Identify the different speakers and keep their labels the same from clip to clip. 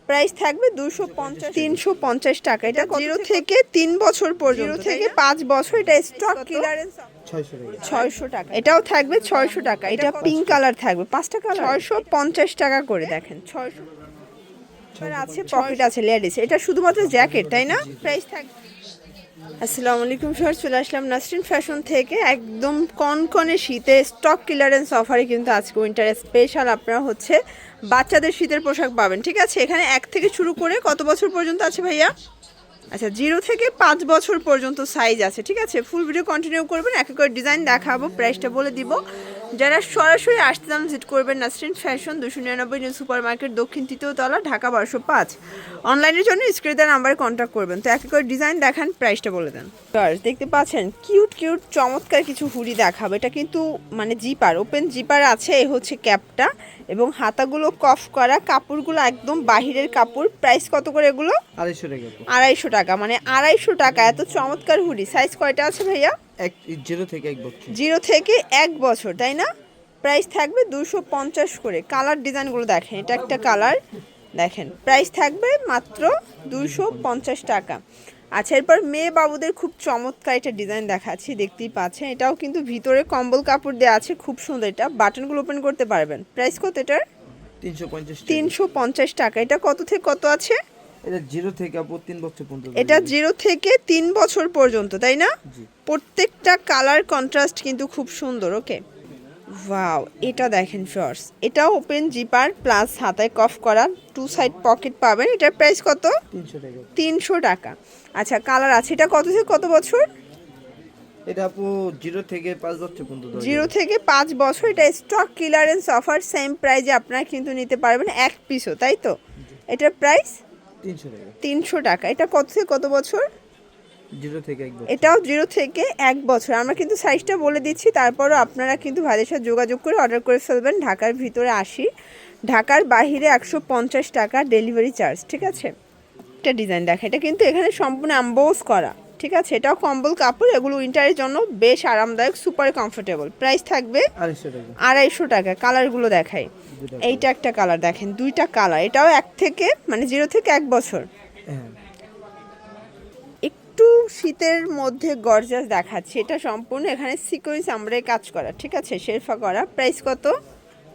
Speaker 1: Price থাকবে 250 350 টাকা। এটা 0 থেকে 3 বছর পর্যন্ত, 0 থেকে 5 বছর। এটা স্টক ক্লিয়ারেন্স 600 টাকা। এটাও থাকবে 600 টাকা। এটা পিঙ্ক কালার থাকবে, 5টা কালার 650 টাকা করে। দেখেন 600 আছে, পকেট আছে লেডিস। এটা শুধুমাত্র জ্যাকেট, তাই না? প্রাইস থাকবে। আসসালামু আলাইকুম সবাই, চলে আসলাম নাসরিন ফ্যাশন থেকে একদম কনকনে শীতে স্টক ক্লিয়ারেন্স অফারে। কিন্তু আজকে উইন্টার স্পেশাল আপনারা হচ্ছে বাচ্চাদের শীতের পোশাক পাবেন, ঠিক আছে? এখানে 1 থেকে শুরু করে কত বছর পর্যন্ত আছে ভাইয়া? আচ্ছা, 0 থেকে 5 বছর পর্যন্ত সাইজ আছে, ঠিক আছে? ফুল ভিডিও কন্টিনিউ করবেন, এক এক করে ডিজাইন দেখাবো, প্রাইসটা বলে দিব। যারা সরাসরি আসতে চান ভিজিট করবেন Nasrin fashion, 299 new super market, দক্ষিণ 3য় তলা, ঢাকা 1205। অনলাইনের জন্য স্ক্রিনে দেওয়া নাম্বারে কন্ট্যাক্ট করবেন। তো এক এক করে ডিজাইন দেখান, প্রাইসটা বলে দেন। দেখতে পাচ্ছেন কিউট কিউট চমৎকার কিছু হুডি দেখাবো। এটা কিন্তু মানে জিপার, ওপেন জিপার আছে। এই হচ্ছে ক্যাপটা এবং হাতাগুলো কফ করা, কাপড়গুলো একদম বাহিরের কাপড়। প্রাইস কত করে এগুলো?
Speaker 2: 250 টাকা।
Speaker 1: 250 টাকা, মানে 250 টাকা। এত চমৎকার হুডি। সাইজ কয়টা আছে ভাইয়া?
Speaker 2: 0 থেকে 1 বছর।
Speaker 1: 0 থেকে 1 বছর, তাই না? প্রাইস থাকবে 250 করে। কালার ডিজাইনগুলো দেখেন, এটা একটা কালার দেখেন। প্রাইস থাকবে মাত্র 250 টাকা। আচ্ছা, এরপর মেয়ে বাবুদের খুব চমৎকার একটা ডিজাইন দেখাচ্ছি, দেখতেই পাচ্ছেন। এটাও কিন্তু ভিতরে কম্বল কাপড় দেওয়া আছে, খুব সুন্দর। এটা বাটনগুলো ওপেন করতে পারবেন। প্রাইস কত এটার? 350 টাকা। এটা কত থেকে কত আছে?
Speaker 2: এটা 0 থেকে 3 বছর পর্যন্ত।
Speaker 1: এটা 0 থেকে 3 বছর পর্যন্ত, তাই না? প্রত্যেকটা কালার কন্ট্রাস্ট কিন্তু খুব সুন্দর। ওকে, ওয়াও, এটা দেখেন ফ্রেন্ডস, এটাও ওপেন জিপার প্লাস হাতায় কফ করা, 2 সাইড পকেট পাবেন। এটার প্রাইস কত?
Speaker 2: 300 টাকা।
Speaker 1: 300 টাকা। আচ্ছা, কালার আছে। এটা কত থেকে কত বছর?
Speaker 2: এটা আপু 0 থেকে 5 বছর পর্যন্ত।
Speaker 1: 0 থেকে 5 বছর। এটা স্টক ক্লিয়ারেন্স অফার, সেম প্রাইজে আপনারা কিন্তু নিতে পারবেন, এক পিসও, তাই তো? এটার প্রাইস
Speaker 2: 300 টাকা।
Speaker 1: 300 টাকা। এটা কত থেকে কত বছর?
Speaker 2: 0 থেকে 1 বছর।
Speaker 1: এটাও 0 থেকে 1 বছর। আমরা কিন্তু সাইজটা বলে দিচ্ছি, তারপরও আপনারা কিন্তু ভাইদের সাথে যোগাযোগ করে অর্ডার করে ফেলবেন। ঢাকার ভিতরে 80, ঢাকার বাইরে 150 টাকা ডেলিভারি চার্জ, ঠিক আছে? একটা ডিজাইন দেখে, এটা কিন্তু এখানে সম্পূর্ণ এমবোস করা, ঠিক আছে? এটাও কম্বল কাপড়। এগুলো উইন্টারের জন্য বেশ আরামদায়ক, সুপার কমফোর্টেবল। প্রাইস থাকবে
Speaker 2: 250 টাকা।
Speaker 1: 250 টাকা। কালারগুলো দেখাই, এইটা একটা কালার দেখেন, 2টা কালার। এটাও 1 থেকে মানে 0 থেকে 1 বছর।
Speaker 2: হ্যাঁ,
Speaker 1: একটু শীতের মধ্যে গর্জাস দেখাচ্ছি। এটা সম্পূর্ণ এখানে সিকোয়েন্স আমরাই কাজ করা, ঠিক আছে? শেরফা করা। প্রাইস কত?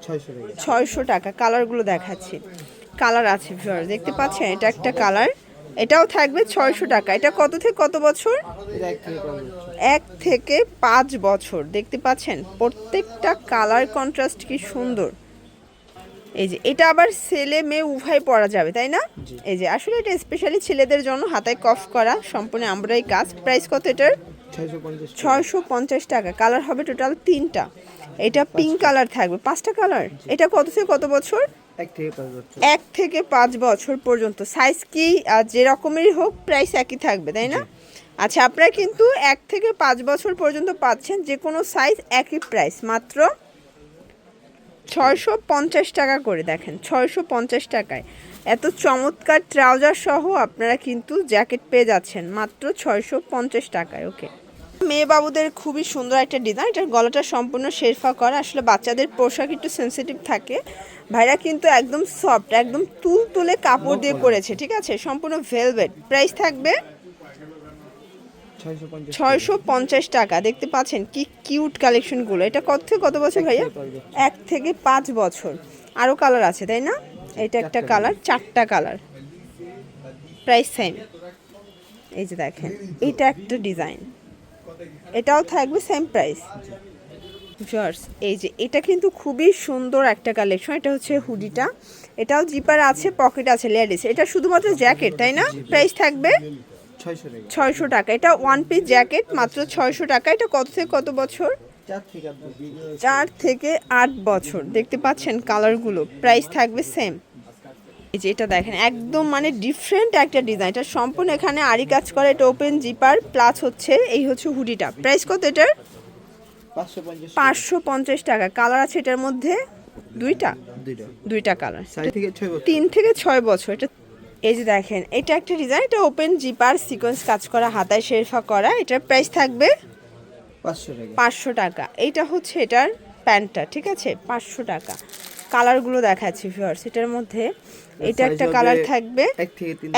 Speaker 2: 600 টাকা।
Speaker 1: 600 টাকা। কালারগুলো দেখাচ্ছি, কালার আছে ভিউয়ার, দেখতে পাচ্ছেন। এটা একটা কালার, এটাও থাকবে 600 টাকা। এটা কত থেকে কত বছর?
Speaker 2: এটা 1 থেকে 5 বছর।
Speaker 1: 1 থেকে 5 বছর। দেখতে পাচ্ছেন প্রত্যেকটা কালার কন্ট্রাস্ট কি সুন্দর। এই যে এটা আবার ছেলে মেয়ে উভয় পরা যাবে, তাই না? এই যে আসলে এটা স্পেশালি ছেলেদের জন্য, হাতায় কফ করা, সম্পূর্ণ আমরাই কাজ। প্রাইস কত এটার? 650 টাকা। কালার হবে টোটাল 3টা। এটা পিঙ্ক কালার থাকবে, 5টা কালার। এটা কত থেকে কত বছর?
Speaker 2: 1 থেকে 5 বছর।
Speaker 1: 1 থেকে 5 বছর পর্যন্ত। সাইজ কি যে রকমেরই হোক প্রাইস একই থাকবে, তাই না? আচ্ছা, আপনারা কিন্তু 1 থেকে 5 বছর পর্যন্ত পাচ্ছেন, যে কোনো সাইজ একই প্রাইস, মাত্র 650 টাকা করে। দেখেন 650 টাকায় এত চমৎকার ট্রাউজার সহ আপনারা কিন্তু জ্যাকেট পেয়ে যাচ্ছেন মাত্র 650 টাকায়। ওকে, মেয়ে বাবুদের খুবই সুন্দর একটা ডিজাইন। এটার গলাটা সম্পূর্ণ শেরফা করা। আসলে বাচ্চাদের পোশাক একটু সেন্সিটিভ থাকে, ভাইরা কিন্তু একদম সফট, একদম তুল তুলে কাপড় দিয়ে করেছে, ঠিক আছে? সম্পূর্ণ ভেলভেট। প্রাইস থাকবে 650 টাকা। দেখতে পাচ্ছেন কি কিউট কালেকশনগুলো। এটা কত থেকে কত বছর ভাইয়া? 1 থেকে 5 বছর। আরও কালার আছে, তাই না? এটা একটা কালার, 4টা কালার। Price same. এই যে দেখেন, এটা একটা ডিজাইন, এটাও থাকবে সেম প্রাইস। এই যে এটা কিন্তু খুবই সুন্দর একটা কালেকশন। এটা হচ্ছে হুডিটা, এটাও জিপার আছে, পকেট আছে লেডিস। এটা শুধুমাত্র জ্যাকেট, তাই না? প্রাইস থাকবে 600 টাকা। এটা 1 পিস জ্যাকেট, মাত্র 600 টাকা। এটা কত থেকে কত বছর? 4 থেকে 8 বছর। দেখতে পাচ্ছেন কালারগুলো। প্রাইস থাকবে সেম। এই যে এটা দেখেন, একদম মানে ডিফারেন্ট একটা ডিজাইন। এটা সম্পূর্ণ এখানে আরি কাজ করে। এটা ওপেন জিপার প্লাস হচ্ছে এই হচ্ছে হুডিটা। প্রাইস কত এটার? 550 টাকা। কালার আছে এটার মধ্যে দুইটা কালার, 3 থেকে 6 বছর। এটা এই যে দেখেন, এটা একটা ডিজাইন। এটা ওপেন জিপার, সিকোয়েন্স কাজ করা, হাতায় শেরফা করা। এটার প্রাইস থাকবে 500 টাকা। এইটা হচ্ছে এটার প্যান্টটা, ঠিক আছে? 500 টাকা। কালারগুলো দেখাচ্ছি ভিউয়ার্স। এটার মধ্যে এটা একটা কালার থাকবে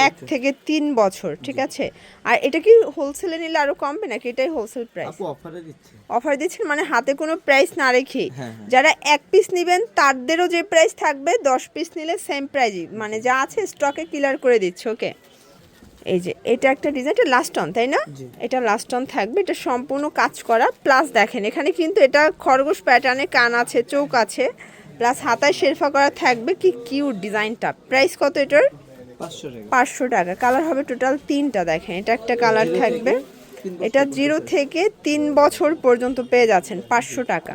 Speaker 1: 1 থেকে 3 বছর, ঠিক আছে। আর এটা কি হোলসেলে নিলে আরো কমবে নাকি এটাই হোলসেল প্রাইস?
Speaker 2: আপু অফারে দিচ্ছি।
Speaker 1: অফার দিচ্ছেন মানে হাতে কোনো প্রাইস না রেখে
Speaker 2: হ্যাঁ।
Speaker 1: যারা 1 পিস নেবেন তাদেরও যে প্রাইস থাকবে, 10 পিস নিলে সেম প্রাইসই, মানে যা আছে স্টকে ক্লিয়ার করে দিচ্ছে। ওকে, এই যে এটা একটা ডিজাইন, এটা লাস্ট অন তাই না? এটা লাস্ট অন থাকবে, এটা সম্পূর্ণ কাজ করা, প্লাস দেখেন এখানে কিন্তু এটা খরগোশ প্যাটার্নে কান আছে, চোখ আছে, প্লাস হাতায় শেরফা করা থাকবে। কি কিউট ডিজাইনটা। প্রাইস কত এটার? 500 টাকা। কালার হবে টোটাল 3টা। দেখেন এটা একটা কালার থাকবে, এটা 0 থেকে 3 বছর পর্যন্ত পেয়ে যাচ্ছেন 500 টাকা।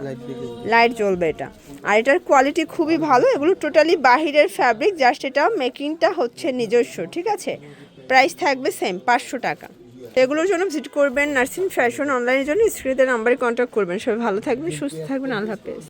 Speaker 1: লাইট জ্বলবে এটা। আর এটার কোয়ালিটি খুবই ভালো, এগুলো টোটালি বাহিরের ফ্যাব্রিক, জাস্ট এটা মেকিংটা হচ্ছে নিজস্ব, ঠিক আছে। প্রাইস থাকবে সেম 500 টাকা। এগুলোর জন্য ভিজিট করবেন নার্সিং ফ্যাশন, অনলাইনের জন্য স্ক্রিনের নাম্বারে কন্ট্যাক্ট করবেন। সবাই ভালো থাকবেন, সুস্থ থাকবেন, আল্লাহ হাফেজ।